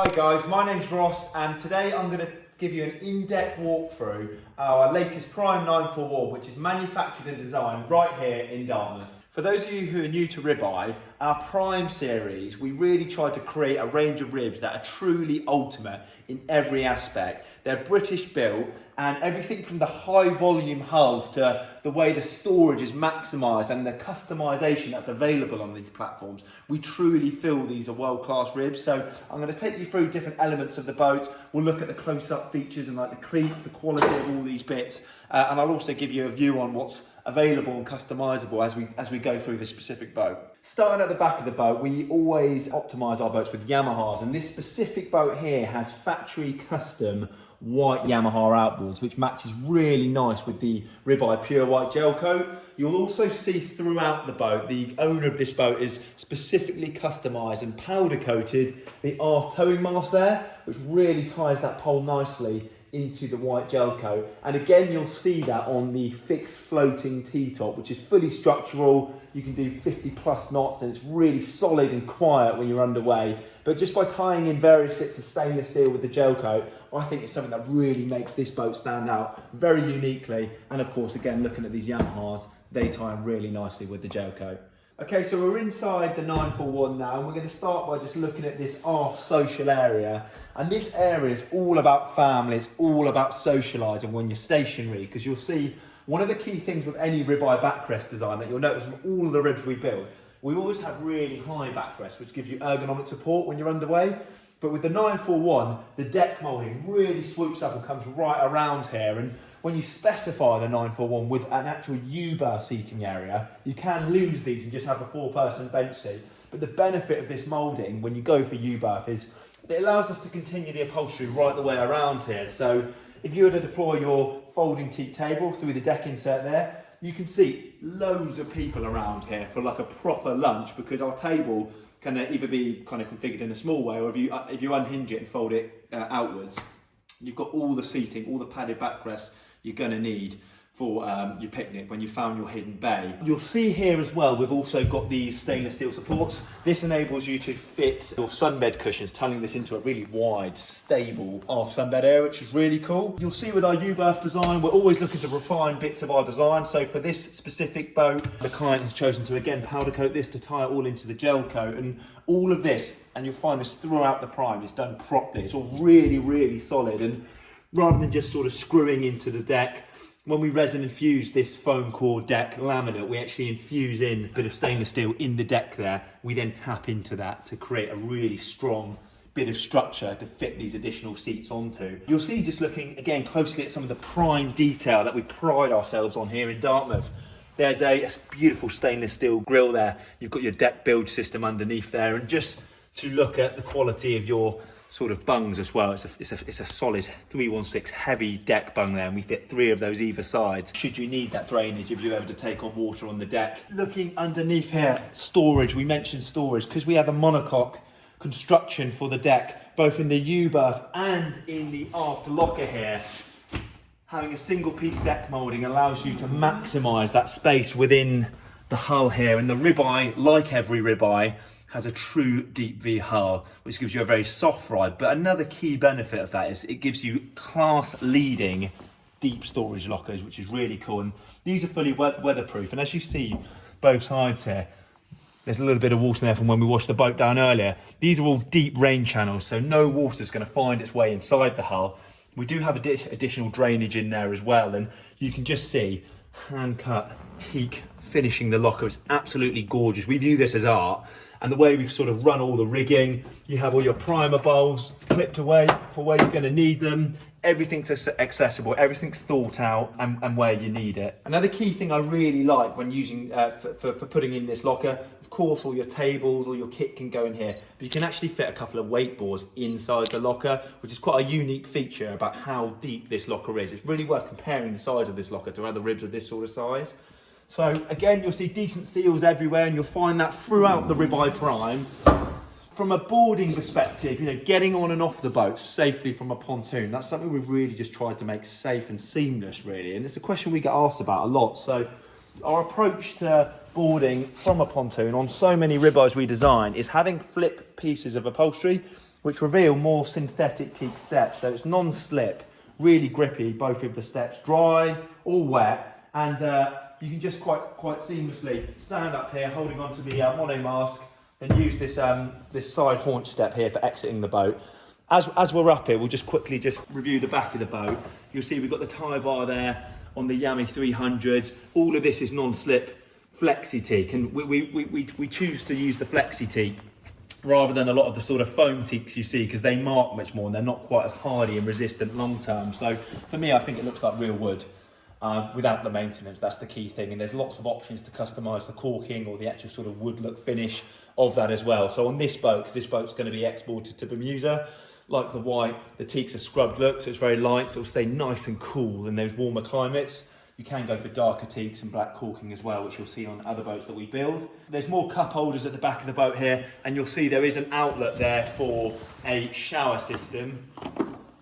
Hi guys, my name's Ross and today I'm going to give you an in-depth walkthrough our latest Prime 941, which is manufactured and designed right here in Dartmouth. For those of you who are new to Ribeye, our Prime series, we really tried to create a range of ribs that are truly ultimate in every aspect. They're British built and everything from the high volume hulls to the way the storage is maximised and the customisation that's available on these platforms. We truly feel these are world-class ribs. So I'm going to take you through different elements of the boat. We'll look at the close-up features and like the cleats, the quality of all these bits. And I'll also give you a view on what's available and customisable as we go through this specific boat. Starting at the back of the boat, we always optimise our boats with Yamahas, and this specific boat here has factory custom white Yamaha outboards, which matches really nice with the Ribeye pure white gel coat. You'll also see throughout the boat, the owner of this boat is specifically customised and powder coated the aft towing mast there, which really ties that pole nicely into the white gel coat. And again, you'll see that on the fixed floating T-top, which is fully structural. You can do 50 plus knots and it's really solid and quiet when you're underway. But just by tying in various bits of stainless steel with the gel coat, I think it's something that really makes this boat stand out very uniquely. And of course, again, looking at these Yamahas, they tie in really nicely with the gel coat. Okay, so we're inside the 941 now, and we're going to start by just looking at this aft social area. And this area is all about family, it's all about socialising when you're stationary, because you'll see one of the key things with any Ribeye backrest design that you'll notice from all of the ribs we build, we always have really high backrests, which gives you ergonomic support when you're underway. But with the 941, the deck moulding really swoops up and comes right around here. And when you specify the 941 with an actual U-berth seating area, you can lose these and just have a 4-person bench seat. But the benefit of this moulding when you go for U-berth is it allows us to continue the upholstery right the way around here. So if you were to deploy your folding teak table through the deck insert there, you can see loads of people around here for like a proper lunch, because our table can either be kind of configured in a small way, or if you unhinge it and fold it outwards, you've got all the seating, all the padded backrests you're going to need for your picnic when you found your hidden bay. You'll see here as well, we've also got these stainless steel supports. This enables you to fit your sunbed cushions, turning this into a really wide, stable aft sunbed area, which is really cool. You'll see with our U-berth design, we're always looking to refine bits of our design. So for this specific boat, the client has chosen to again powder coat this to tie it all into the gel coat, and all of this, and you'll find this throughout the Prime, is done properly. It's all really, really solid, and rather than just sort of screwing into the deck, when we resin infuse this foam core deck laminate, we actually infuse in a bit of stainless steel in the deck there. We then tap into that to create a really strong bit of structure to fit these additional seats onto. You'll see, just looking again closely at some of the Prime detail that we pride ourselves on here in Dartmouth. There's a beautiful stainless steel grille there. You've got your deck bilge system underneath there, and just to look at the quality of your sort of bungs as well. It's a solid 316 heavy deck bung there, and we fit 3 of those either side should you need that drainage if you're ever to take on water on the deck. Looking underneath here, storage. We mentioned storage because we have a monocoque construction for the deck, both in the U-berth and in the aft locker here. Having a single piece deck moulding allows you to maximise that space within the hull here, and the Ribeye, like every Ribeye, has a true deep V hull, which gives you a very soft ride. But another key benefit of that is it gives you class leading deep storage lockers, which is really cool. And these are fully weatherproof. And as you see both sides here, there's a little bit of water there from when we washed the boat down earlier. These are all deep rain channels, so no water is going to find its way inside the hull. We do have additional drainage in there as well. And you can just see hand cut teak finishing the locker. It's absolutely gorgeous. We view this as art. And the way we've sort of run all the rigging, you have all your primer bowls clipped away for where you're going to need them. Everything's accessible, everything's thought out and where you need it. Another key thing I really like when using, for putting in this locker, of course all your tables, all your kit can go in here, but you can actually fit a couple of weight boards inside the locker, which is quite a unique feature about how deep this locker is. It's really worth comparing the size of this locker to other ribs of this sort of size. So again, you'll see decent seals everywhere, and you'll find that throughout the Ribeye Prime. From a boarding perspective, getting on and off the boat safely from a pontoon, that's something we've really just tried to make safe and seamless, really. And it's a question we get asked about a lot. So our approach to boarding from a pontoon on so many Ribeyes we design is having flip pieces of upholstery which reveal more synthetic teak steps. So it's non-slip, really grippy, both of the steps, dry or wet, and you can just quite seamlessly stand up here, holding onto the mono mask, and use this this side haunch step here for exiting the boat. As we're up here, we'll just quickly review the back of the boat. You'll see we've got the tie bar there on the Yami 300s. All of this is non-slip flexi teak, and we choose to use the flexi teak rather than a lot of the sort of foam teaks you see, because they mark much more and they're not quite as hardy and resistant long term. So for me, I think it looks like real wood without the maintenance. That's the key thing, and there's lots of options to customise the corking or the actual sort of wood look finish of that as well. So on this boat, because this boat's going to be exported to Bermuda, like the white, the teak's a scrubbed look, so it's very light, so it'll stay nice and cool in those warmer climates. You can go for darker teaks and black corking as well, which you'll see on other boats that we build. There's more cup holders at the back of the boat here, and you'll see there is an outlet there for a shower system,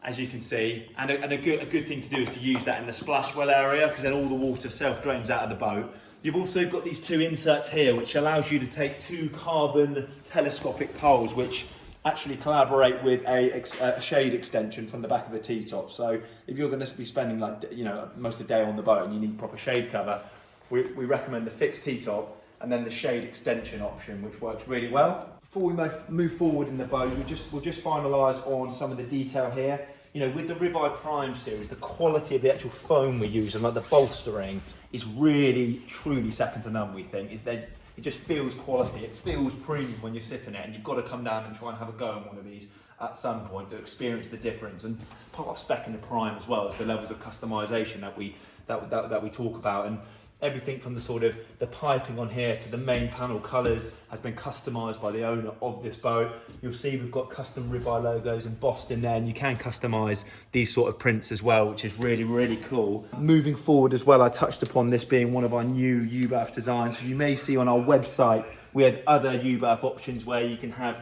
as you can see. And a good thing to do is to use that in the splash well area, because then all the water self-drains out of the boat. You've also got these two inserts here, which allows you to take two carbon telescopic poles, which actually collaborate with a shade extension from the back of the T-top. So if you're going to be spending most of the day on the boat and you need proper shade cover, we recommend the fixed T-top and then the shade extension option, which works really well. Before we move forward in the boat, we'll just finalise on some of the detail here. You know, with the Ribeye Prime series, the quality of the actual foam we use and like the bolstering is really, truly second to none, we think. It just feels quality, it feels premium when you sit in it, and you've got to come down and try and have a go in one of these at some point to experience the difference. And part of spec'ing the Prime as well is the levels of customisation that we talk about, and everything from the sort of the piping on here to the main panel colours has been customised by the owner of this boat. You'll see we've got custom Ribeye logos embossed in there, and you can customise these sort of prints as well, which is really, really cool. Moving forward as well, I touched upon this being one of our new UBAF designs. So you may see on our website, we have other UBAF options where you can have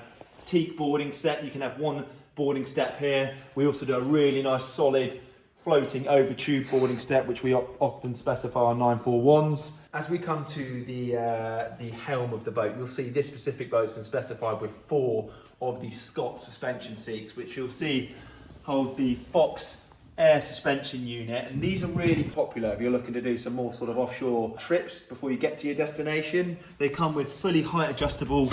teak boarding step, you can have one boarding step here. We also do a really nice solid floating over tube boarding step, which we often specify on 941s. As we come to the helm of the boat, you'll see this specific boat has been specified with 4 of the Scott suspension seats, which you'll see hold the Fox air suspension unit, and these are really popular if you're looking to do some more sort of offshore trips before you get to your destination. They come with fully height adjustable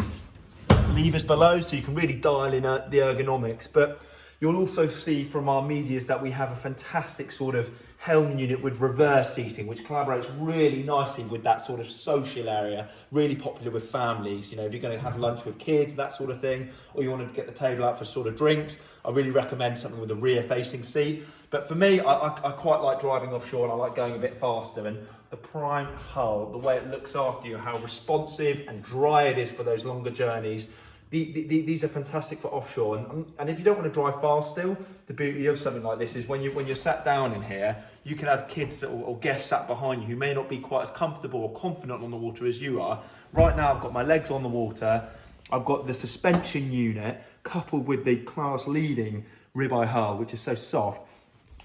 levers below, so you can really dial in the ergonomics. But you'll also see from our medias that we have a fantastic sort of helm unit with reverse seating, which collaborates really nicely with that sort of social area, really popular with families. You know, if you're going to have lunch with kids, that sort of thing, or you want to get the table out for sort of drinks, I really recommend something with a rear facing seat. But for me, I quite like driving offshore, and I like going a bit faster, and the Prime hull, the way it looks after you, how responsive and dry it is for those longer journeys, these are fantastic for offshore. And if you don't want to drive fast still, the beauty of something like this is when you're sat down in here, you can have kids or guests sat behind you who may not be quite as comfortable or confident on the water as you are. Right now I've got my legs on the water, I've got the suspension unit coupled with the class leading Ribeye hull, which is so soft.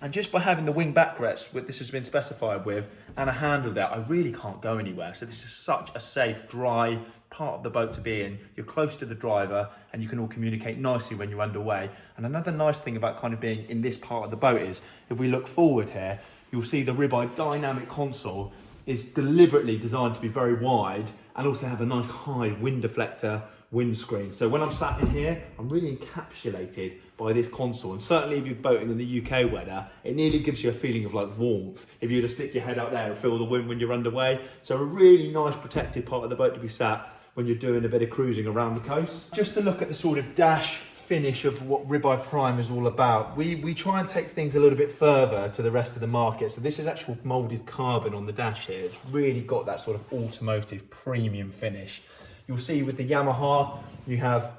And just by having the wing backrests, what this has been specified with, and a handle there, I really can't go anywhere. So this is such a safe, dry part of the boat to be in. You're close to the driver, and you can all communicate nicely when you're underway. And another nice thing about kind of being in this part of the boat is, if we look forward here, you'll see the Ribeye dynamic console is deliberately designed to be very wide and also have a nice high wind deflector windscreen. So when I'm sat in here, I'm really encapsulated by this console. And certainly if you're boating in the UK weather, it nearly gives you a feeling of like warmth if you were to stick your head out there and feel the wind when you're underway. So a really nice protected part of the boat to be sat when you're doing a bit of cruising around the coast. Just to look at the sort of dash finish of what Ribeye Prime is all about, we try and take things a little bit further to the rest of the market. So this is actual moulded carbon on the dash here. It's really got that sort of automotive premium finish. You'll see with the Yamaha, you have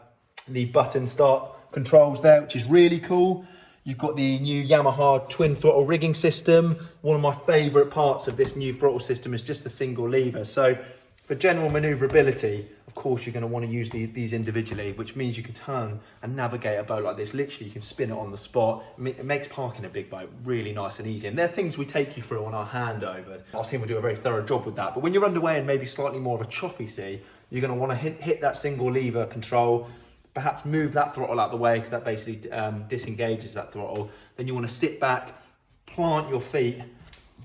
the button start controls there, which is really cool. You've got the new Yamaha twin throttle rigging system. One of my favorite parts of this new throttle system is just the single lever. So for general maneuverability, of course, you're going to want to use these individually, which means you can turn and navigate a boat like this. Literally, you can spin it on the spot. It makes parking a big boat really nice and easy. And they're things we take you through on our handover. Our team will do a very thorough job with that. But when you're underway in maybe slightly more of a choppy sea, you're going to want to hit that single lever control, perhaps move that throttle out the way because that basically disengages that throttle. Then you want to sit back, plant your feet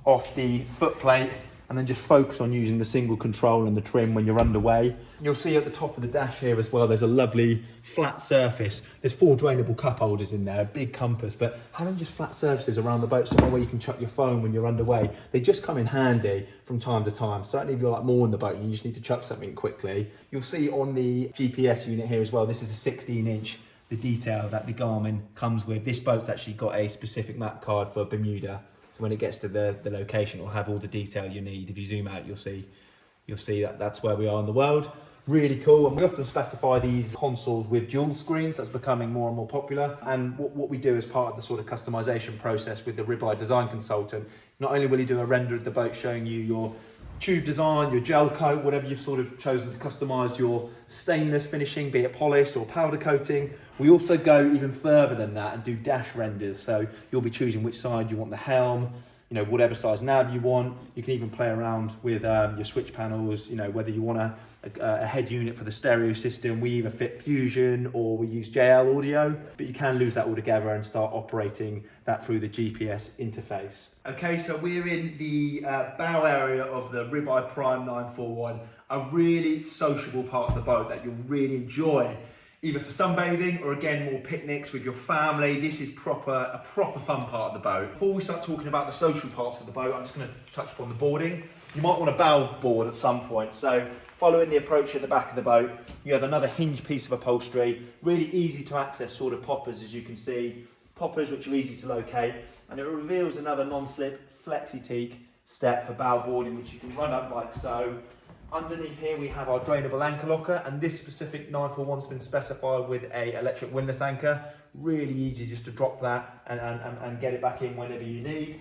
off the foot plate, and then just focus on using the single control and the trim when you're underway. You'll see at the top of the dash here as well, there's a lovely flat surface. There's 4 drainable cup holders in there, a big compass, but having just flat surfaces around the boat, somewhere where you can chuck your phone when you're underway, they just come in handy from time to time. Certainly if you're like mooring the boat and you just need to chuck something quickly. You'll see on the GPS unit here as well, this is a 16-inch, the detail that the Garmin comes with. This boat's actually got a specific map card for Bermuda. So when it gets to the location, it'll have all the detail you need. If you zoom out, you'll see that that's where we are in the world. Really cool. And we often specify these consoles with dual screens. That's becoming more and more popular. And what we do as part of the sort of customization process with the Ribeye design consultant, not only will he do a render of the boat showing you your tube design, your gel coat, whatever you've sort of chosen to customize your stainless finishing, be it polish or powder coating. We also go even further than that and do dash renders. So you'll be choosing which side you want the helm, you know, whatever size nav you want. You can even play around with your switch panels, you know, whether you want a head unit for the stereo system. We either fit Fusion or we use JL audio, but you can lose that all together and start operating that through the GPS interface. Okay, so we're in the bow area of the Ribeye Prime 941, a really sociable part of the boat that you'll really enjoy, either for sunbathing or again, more picnics with your family. This is a proper fun part of the boat. Before we start talking about the social parts of the boat, I'm just gonna touch upon the boarding. You might want a bow board at some point. So following the approach at the back of the boat, you have another hinge piece of upholstery, really easy to access sort of poppers, as you can see. Poppers which are easy to locate, and it reveals another non-slip flexi-teak step for bow boarding, which you can run up like so. Underneath here we have our drainable anchor locker, and this specific 941's been specified with a electric windlass anchor. Really easy just to drop that and get it back in whenever you need.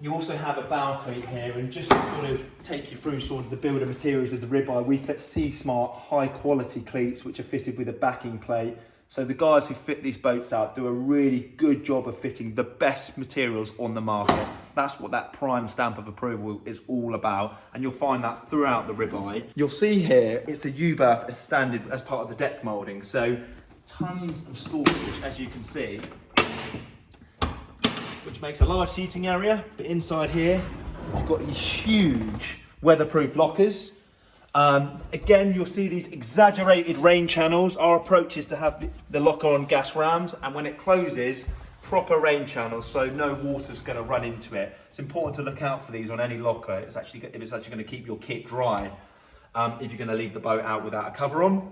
You also have a bow cleat here, and just to sort of take you through sort of the builder materials of the Ribeye, we fit C-Smart high quality cleats which are fitted with a backing plate. So the guys who fit these boats out do a really good job of fitting the best materials on the market. That's what that prime stamp of approval is all about, and you'll find that throughout the Ribeye. You'll see here, it's a U-berth as standard as part of the deck moulding. So tons of storage, as you can see, which makes a large seating area. But inside here, you've got these huge weatherproof lockers. Again, you'll see these exaggerated rain channels. Our approach is to have the locker on gas rams, and when it closes, proper rain channels, so no water's going to run into it. It's important to look out for these on any locker. If it's actually going to keep your kit dry, if you're going to leave the boat out without a cover on.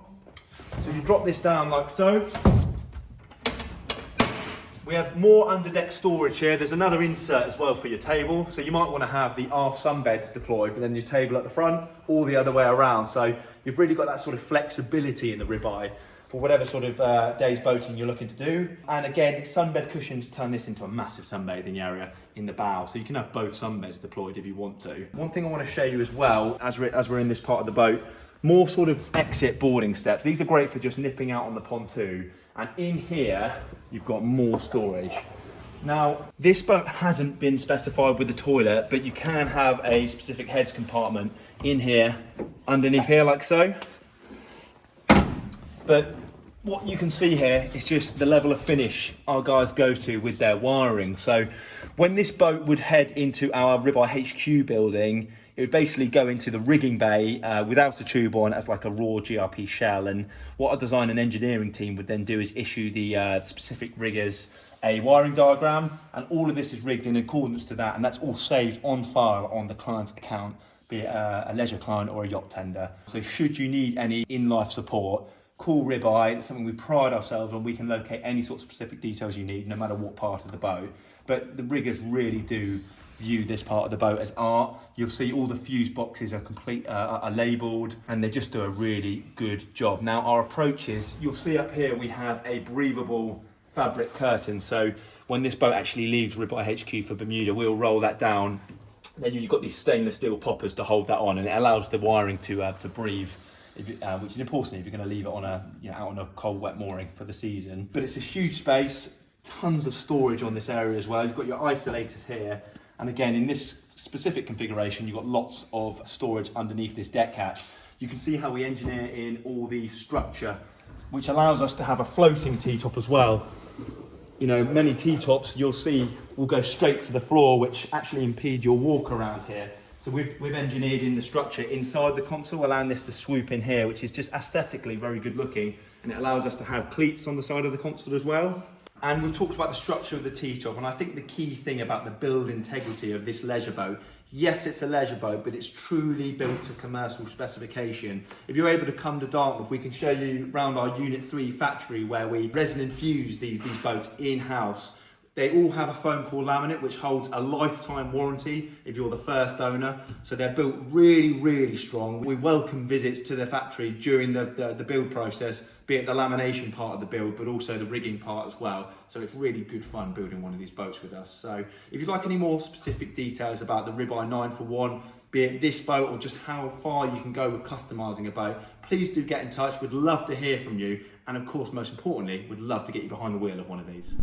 So you drop this down like so. We have more underdeck storage here. There's another insert as well for your table. So you might want to have the aft sunbeds deployed, but then your table at the front, or the other way around. So you've really got that sort of flexibility in the Ribeye for whatever sort of day's boating you're looking to do. And again, sunbed cushions turn this into a massive sunbathing area in the bow. So you can have both sunbeds deployed if you want to. One thing I want to show you as well, as we're in this part of the boat, more sort of exit boarding steps. These are great for just nipping out on the pontoon. And in here, you've got more storage. Now, this boat hasn't been specified with the toilet, but you can have a specific heads compartment in here, underneath here like so. But what you can see here is just the level of finish our guys go to with their wiring. So when this boat would head into our Ribeye HQ building, it would basically go into the rigging bay without a tube on as like a raw GRP shell. And what our design and engineering team would then do is issue the specific riggers a wiring diagram, and all of this is rigged in accordance to that, and that's all saved on file on the client's account, be it a leisure client or a yacht tender. So should you need any in-life support, call Ribeye. It's something we pride ourselves on. We can locate any sort of specific details you need, no matter what part of the boat. But the riggers really do view this part of the boat as art. You'll see all the fuse boxes are labelled, and they just do a really good job. Now our approach is, you'll see up here we have a breathable fabric curtain. So when this boat actually leaves Ribeye HQ for Bermuda, we'll roll that down. Then you've got these stainless steel poppers to hold that on, and it allows the wiring to breathe. Which is important if you're going to leave it on out on a cold, wet mooring for the season. But it's a huge space, tons of storage on this area as well. You've got your isolators here, and again in this specific configuration, you've got lots of storage underneath this deck hatch. You can see how we engineer in all the structure, which allows us to have a floating T-top as well. You know, many T-tops you'll see will go straight to the floor, which actually impede your walk around here. So we've engineered in the structure inside the console, allowing this to swoop in here, which is just aesthetically very good looking, and it allows us to have cleats on the side of the console as well. And we've talked about the structure of the T-top, and I think the key thing about the build integrity of this leisure boat, yes, it's a leisure boat, but it's truly built to commercial specification. If you're able to come to Dartmouth, we can show you around our Unit 3 factory where we resin infuse these boats in-house. They all have a foam core laminate which holds a lifetime warranty if you're the first owner. So they're built really, really strong. We welcome visits to the factory during the build process, be it the lamination part of the build, but also the rigging part as well. So it's really good fun building one of these boats with us. So if you'd like any more specific details about the Ribeye 941, be it this boat or just how far you can go with customising a boat, please do get in touch. We'd love to hear from you. And of course, most importantly, we'd love to get you behind the wheel of one of these.